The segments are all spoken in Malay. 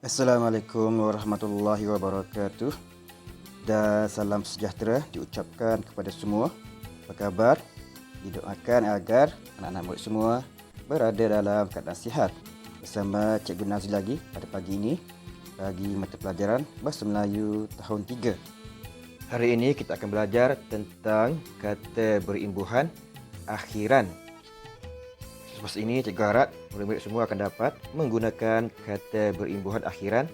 Assalamualaikum warahmatullahi wabarakatuh dan salam sejahtera diucapkan kepada semua. Apa khabar? Didoakan agar anak-anak murid semua berada dalam keadaan sihat. Bersama Cikgu Nazli lagi pada pagi ini bagi mata pelajaran Bahasa Melayu tahun 3. Hari ini kita akan belajar tentang kata berimbuhan akhiran. Selepas ini, cikgu harap murid-murid semua akan dapat menggunakan kata berimbuhan akhiran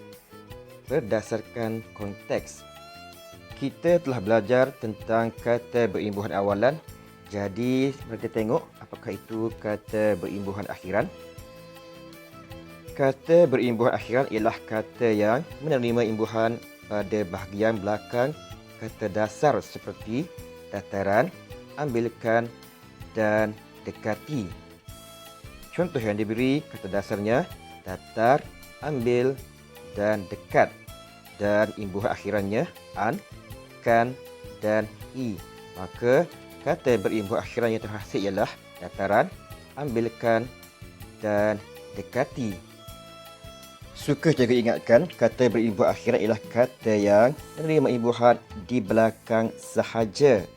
berdasarkan konteks. Kita telah belajar tentang kata berimbuhan awalan. Jadi, mereka tengok apakah itu kata berimbuhan akhiran. Kata berimbuhan akhiran ialah kata yang menerima imbuhan pada bahagian belakang kata dasar seperti dataran, ambilkan dan dekati. Contoh yang diberi kata dasarnya datar, ambil dan dekat, dan imbuhan akhirannya an, kan dan i. Maka kata berimbuhan akhiran yang terhasil ialah dataran, ambilkan dan dekati. Suka jaga ingatkan, kata berimbuhan akhiran ialah kata yang menerima imbuhan di belakang sahaja.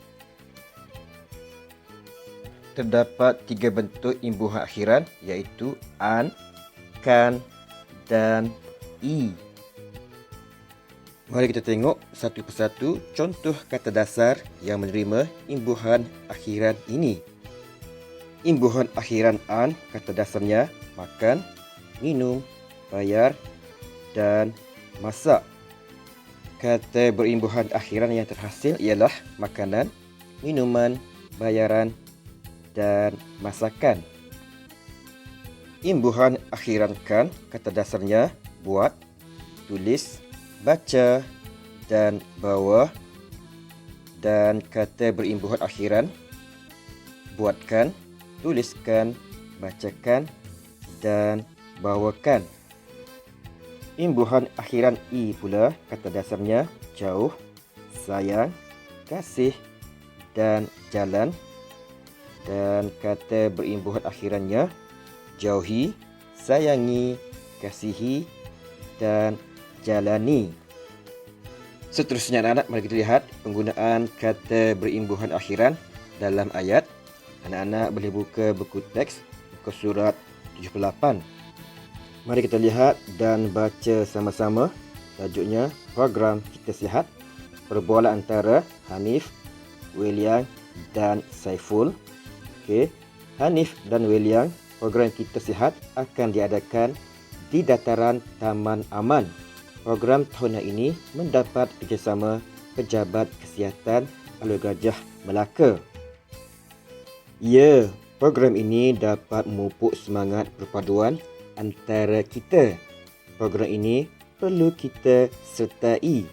Terdapat 3 bentuk imbuhan akhiran iaitu an, kan dan i. Mari kita tengok satu persatu contoh kata dasar yang menerima imbuhan akhiran ini. Imbuhan akhiran an, kata dasarnya makan, minum, bayar dan masak. Kata berimbuhan akhiran yang terhasil ialah makanan, minuman, bayaran dan masakan. Imbuhan akhiran kan, kata dasarnya buat, tulis, baca dan bawa. Dan kata berimbuhan akhiran buatkan, tuliskan, bacakan dan bawakan. Imbuhan akhiran i pula, kata dasarnya jauh, sayang, kasih dan jalan. Dan kata berimbuhan akhirannya jauhi, sayangi, kasihi dan jalani. Seterusnya anak-anak, mari kita lihat penggunaan kata berimbuhan akhiran dalam ayat. Anak-anak boleh buka buku teks, buka surat 78. Mari kita lihat dan baca sama-sama. Tajuknya Program Kita Sihat, perbualan antara Hanif, Weliang dan Saiful. Hanif dan Weliang, program Kita Sihat akan diadakan di dataran Taman Aman. Program tahunan ini mendapat kerjasama Pejabat Kesihatan Alor Gajah Melaka. Ya, program ini dapat memupuk semangat perpaduan antara kita. Program ini perlu kita sertai.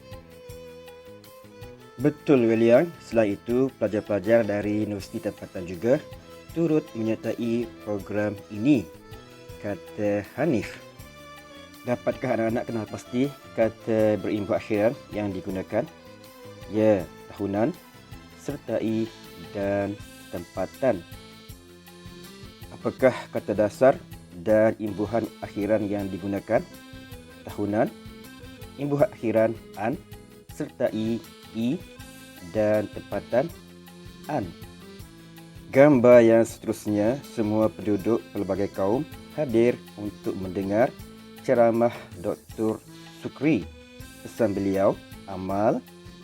Betul Weliang, selain itu pelajar-pelajar dari Universiti Tempatan juga turut menyertai program ini, kata Hanif. Dapatkah anak-anak kenal pasti kata berimbuhan akhiran yang digunakan? Ya, tahunan, sertai dan tempatan. Apakah kata dasar dan imbuhan akhiran yang digunakan? Tahunan, imbuhan akhiran an, sertai i dan tempatan an. Gambar yang seterusnya, semua penduduk pelbagai kaum hadir untuk mendengar ceramah Dr. Sukri. Pesan beliau, amal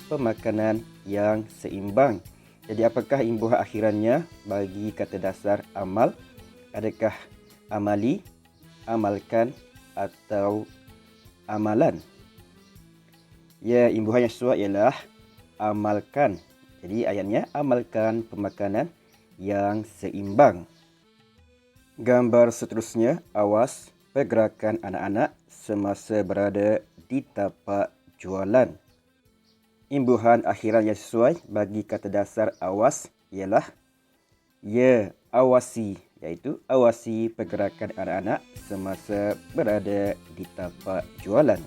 pemakanan yang seimbang. Jadi apakah imbuhan akhirannya bagi kata dasar amal? Adakah amali, amalkan atau amalan? Ya, imbuhan yang sesuai ialah amalkan. Jadi ayatnya amalkan pemakanan yang seimbang. Gambar seterusnya, awas pergerakan anak-anak semasa berada di tapak jualan. Imbuhan akhiran yang sesuai bagi kata dasar awas ialah ya, awasi, iaitu awasi pergerakan anak-anak semasa berada di tapak jualan.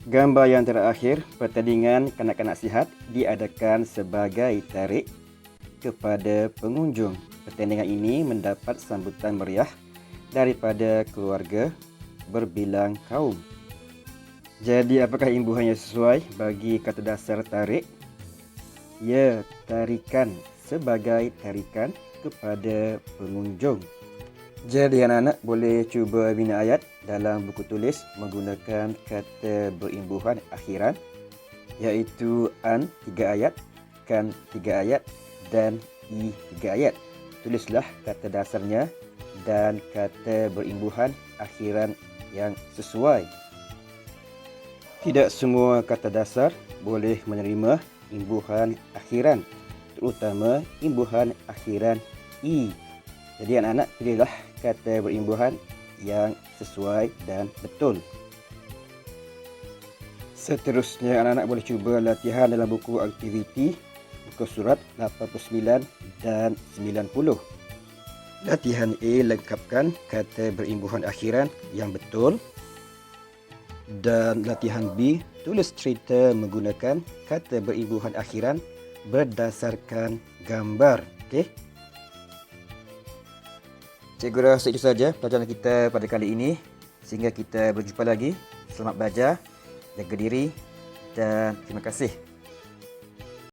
Gambar yang terakhir, pertandingan kanak-kanak sihat diadakan sebagai tarik kepada pengunjung. Pertandingan ini mendapat sambutan meriah daripada keluarga berbilang kaum. Jadi apakah imbuhan yang sesuai bagi kata dasar tarik? Ya, tarikan sebagai tarikan kepada pengunjung. Jadi anak-anak boleh cuba bina ayat dalam buku tulis menggunakan kata berimbuhan akhiran, iaitu an 3 ayat, kan 3 ayat dan i 3 ayat. Tulislah kata dasarnya dan kata berimbuhan akhiran yang sesuai. Tidak semua kata dasar boleh menerima imbuhan akhiran, terutama imbuhan akhiran i. Jadi anak-anak pilihlah kata berimbuhan yang sesuai dan betul. Seterusnya anak-anak boleh cuba latihan dalam buku aktiviti, buku surat 89 dan 90. Latihan A, lengkapkan kata berimbuhan akhiran yang betul. Dan latihan B, tulis cerita menggunakan kata berimbuhan akhiran berdasarkan gambar. Okey. Cikgu rasa itu saja pelajaran kita pada kali ini. Sehingga kita berjumpa lagi. Selamat belajar, jaga diri dan terima kasih.